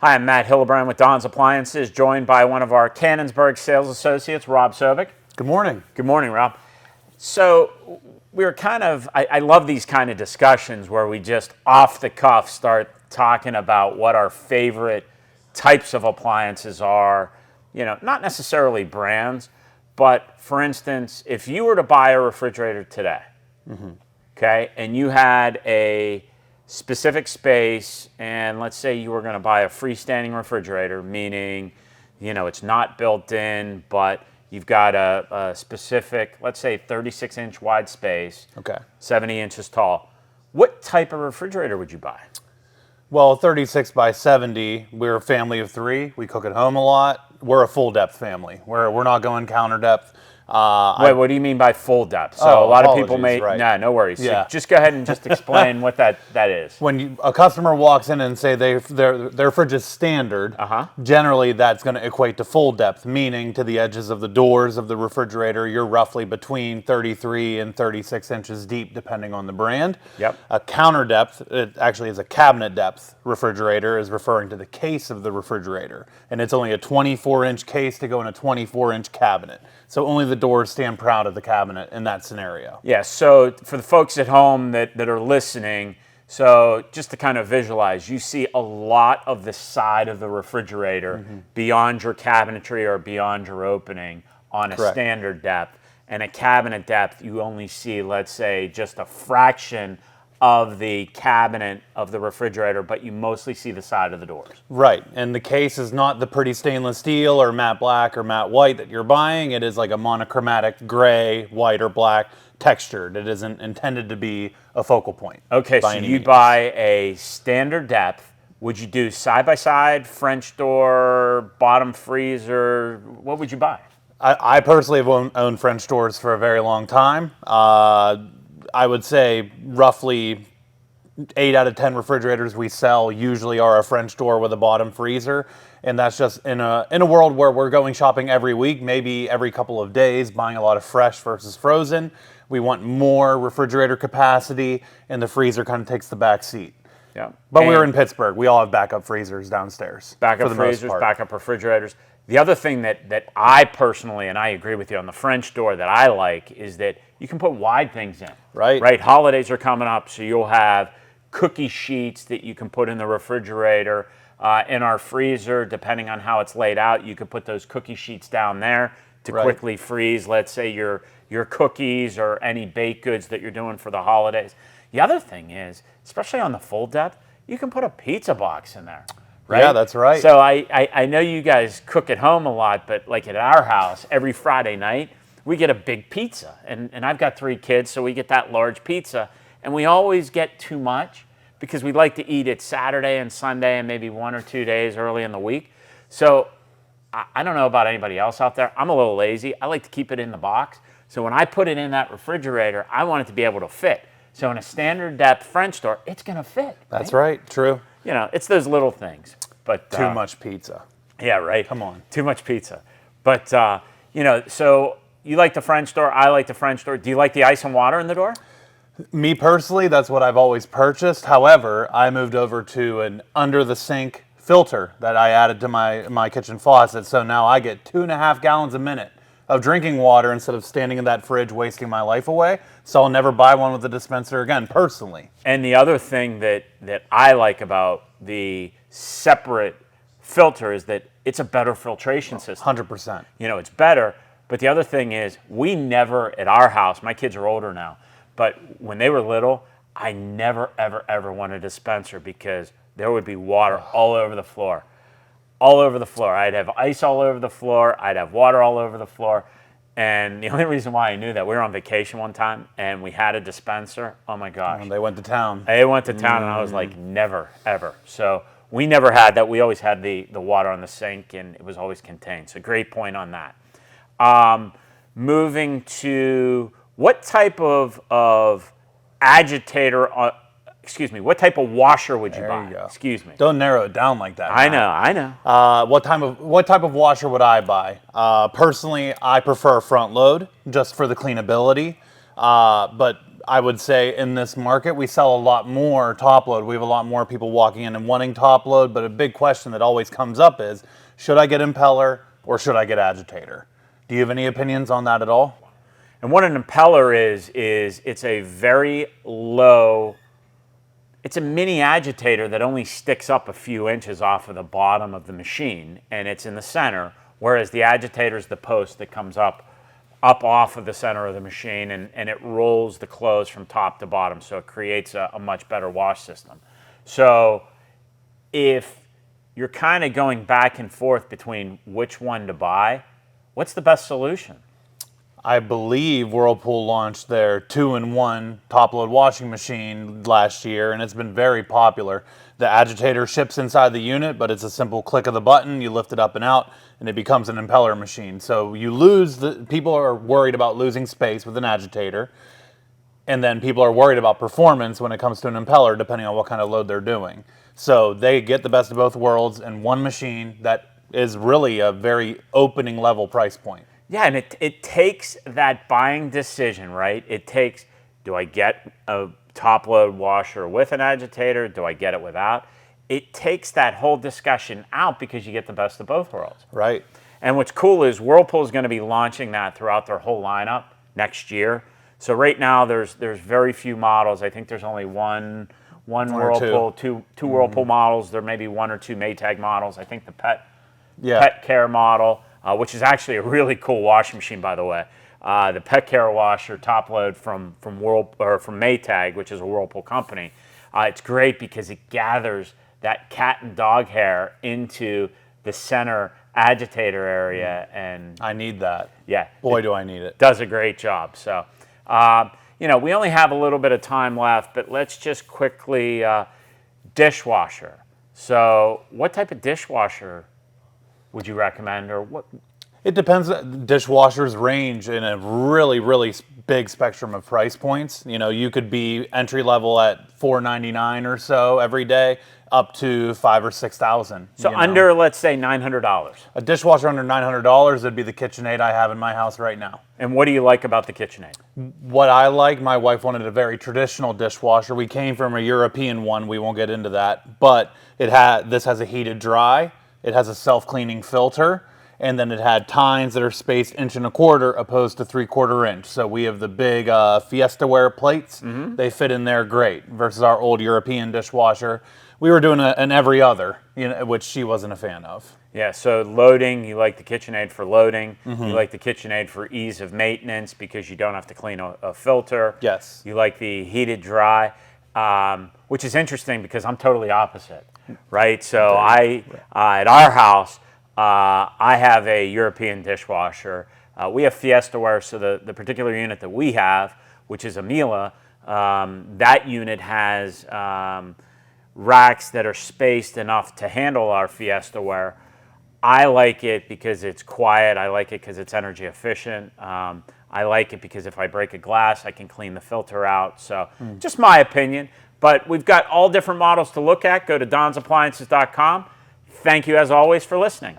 Hi, I'm Matt Hillebrand with Don's Appliances, joined by one of our Cannonsburg sales associates, Rob Sobek. Good morning. Good morning, Rob. So we were I love these kind of discussions where we just off the cuff start talking about what our favorite types of appliances are, not necessarily brands, but for instance, if you were to buy a refrigerator today, okay, and you had a specific space, and let's say you were going to buy a freestanding refrigerator, meaning, it's not built in, but you've got a specific, let's say 36-inch wide space, Okay. 70 inches tall. What type of refrigerator would you buy? Well, 36 by 70, we're a family of three. We cook at home a lot. We're a full depth family. We're not going counter depth. Wait, what do you mean by full depth? So a lot of people may, right. no worries. Yeah. So just go ahead and just explain what that is. When a customer walks in and say their fridge is standard, generally that's going to equate to full depth, meaning to the edges of the doors of the refrigerator, you're roughly between 33 and 36 inches deep, depending on the brand. Yep. A counter depth, it actually is a cabinet depth refrigerator, is referring to the case of the refrigerator. And it's only a 24-inch case to go in a 24-inch cabinet. So only the doors stand proud of the cabinet in that scenario. Yeah, so for the folks at home that are listening, so just to kind of visualize, you see a lot of the side of the refrigerator beyond your cabinetry or beyond your opening on a Correct. standard depth. And a cabinet depth, you only see, let's say, just a fraction of the cabinet of the refrigerator, but you mostly see the side of the doors. Right, and the case is not the pretty stainless steel or matte black or matte white that you're buying. It is like a monochromatic gray, white, or black textured. It isn't intended to be a focal point. Okay, so you buy a standard depth. Would you do side-by-side, French door, bottom freezer? What would you buy? I personally have owned French doors for a very long time. I would say roughly 8 out of 10 refrigerators we sell usually are a French door with a bottom freezer, and that's just in a world where we're going shopping every week, maybe every couple of days, buying a lot of fresh versus frozen. We want more refrigerator capacity, and the freezer kind of takes the back seat. Yeah, but we're in Pittsburgh. We all have backup freezers downstairs. Backup freezers, backup refrigerators. The other thing that I personally, and I agree with you on the French door that I like, is that you can put wide things in. Right. Holidays are coming up, so you'll have cookie sheets that you can put in the refrigerator. In our freezer, depending on how it's laid out, you could put those cookie sheets down there to quickly freeze, let's say, your cookies or any baked goods that you're doing for the holidays. The other thing is, especially on the full depth, you can put a pizza box in there. Right? Yeah, that's right. So I know you guys cook at home a lot, but like at our house, every Friday night, we get a big pizza. And I've got 3 kids, so we get that large pizza. And we always get too much because we like to eat it Saturday and Sunday and maybe 1 or 2 days early in the week. So I don't know about anybody else out there. I'm a little lazy. I like to keep it in the box. So when I put it in that refrigerator, I want it to be able to fit. So in a standard depth French door, it's going to fit. That's right. True. It's those little things. But too much pizza. Yeah, right. Come on. Too much pizza. But, so you like the French door. I like the French door. Do you like the ice and water in the door? Me personally, that's what I've always purchased. However, I moved over to an under-the-sink filter that I added to my kitchen faucet. So now I get 2.5 gallons a minute of drinking water instead of standing in that fridge wasting my life away. So I'll never buy one with a dispenser again, personally. And the other thing that I like about the separate filter is that it's a better filtration system. 100%. It's better. But the other thing is, we never, at our house, my kids are older now, but when they were little, I never, ever, ever wanted a dispenser because there would be water all over the floor. All over the floor. I'd have ice all over the floor. I'd have water all over the floor. And the only reason why I knew that, we were on vacation one time and we had a dispenser. Oh my gosh. They went to town. They went to town and I was like, never, ever. So we never had that. We always had the water on the sink and it was always contained. So great point on that. Moving to what type of agitator, what type of washer would you buy? There you go. Excuse me. Don't narrow it down like that. I know. What type of washer would I buy? Personally, I prefer front load just for the cleanability. But I would say in this market, we sell a lot more top load. We have a lot more people walking in and wanting top load, but a big question that always comes up is, should I get impeller or should I get agitator? Do you have any opinions on that at all? And what an impeller is it's a very low, it's a mini agitator that only sticks up a few inches off of the bottom of the machine, and it's in the center, whereas the agitator is the post that comes up off of the center of the machine, and it rolls the clothes from top to bottom, so it creates a much better wash system. So if you're kind of going back and forth between which one to buy, what's the best solution? I believe Whirlpool launched their 2-in-1 top-load washing machine last year, and it's been very popular. The agitator ships inside the unit, but it's a simple click of the button. You lift it up and out, and it becomes an impeller machine. So you lose people are worried about losing space with an agitator, and then people are worried about performance when it comes to an impeller, depending on what kind of load they're doing. So they get the best of both worlds in one machine that is really a very opening level price point. Yeah, and it takes that buying decision, right? It takes, do I get a top load washer with an agitator? Do I get it without? It takes that whole discussion out because you get the best of both worlds. Right. And what's cool is Whirlpool is going to be launching that throughout their whole lineup next year. So right now there's very few models. I think there's only one Whirlpool, two Whirlpool models. There may be one or two Maytag models. I think the pet care model, which is actually a really cool washing machine, by the way. The pet care washer top load from Maytag, which is a Whirlpool company. It's great because it gathers that cat and dog hair into the center agitator area, and I need that. Yeah, boy, do I need it. Does a great job. So, we only have a little bit of time left, but let's just quickly dishwasher. So, what type of dishwasher would you recommend, or what? It depends. Dishwashers range in a really, really big spectrum of price points. You could be entry level at $4.99 or so every day, up to $5,000 or $6,000. So under, let's say, $900. A dishwasher under $900 would be the KitchenAid I have in my house right now. And what do you like about the KitchenAid? What I like, my wife wanted a very traditional dishwasher. We came from a European one. We won't get into that, but this has a heated dry. It has a self-cleaning filter. And then it had tines that are spaced 1.25 inches opposed to 3/4 inch. So we have the big Fiestaware plates. Mm-hmm. They fit in there great versus our old European dishwasher. We were doing an every other, which she wasn't a fan of. Yeah, so loading, you like the KitchenAid for loading. Mm-hmm. You like the KitchenAid for ease of maintenance because you don't have to clean a filter. Yes. You like the heated dry, which is interesting because I'm totally opposite, right? So at our house, I have a European dishwasher. We have Fiestaware, so the particular unit that we have, which is a Miele, that unit has racks that are spaced enough to handle our Fiestaware. I like it because it's quiet. I like it because it's energy efficient. I like it because if I break a glass, I can clean the filter out. So just my opinion. But we've got all different models to look at. Go to donsappliances.com. Thank you, as always, for listening.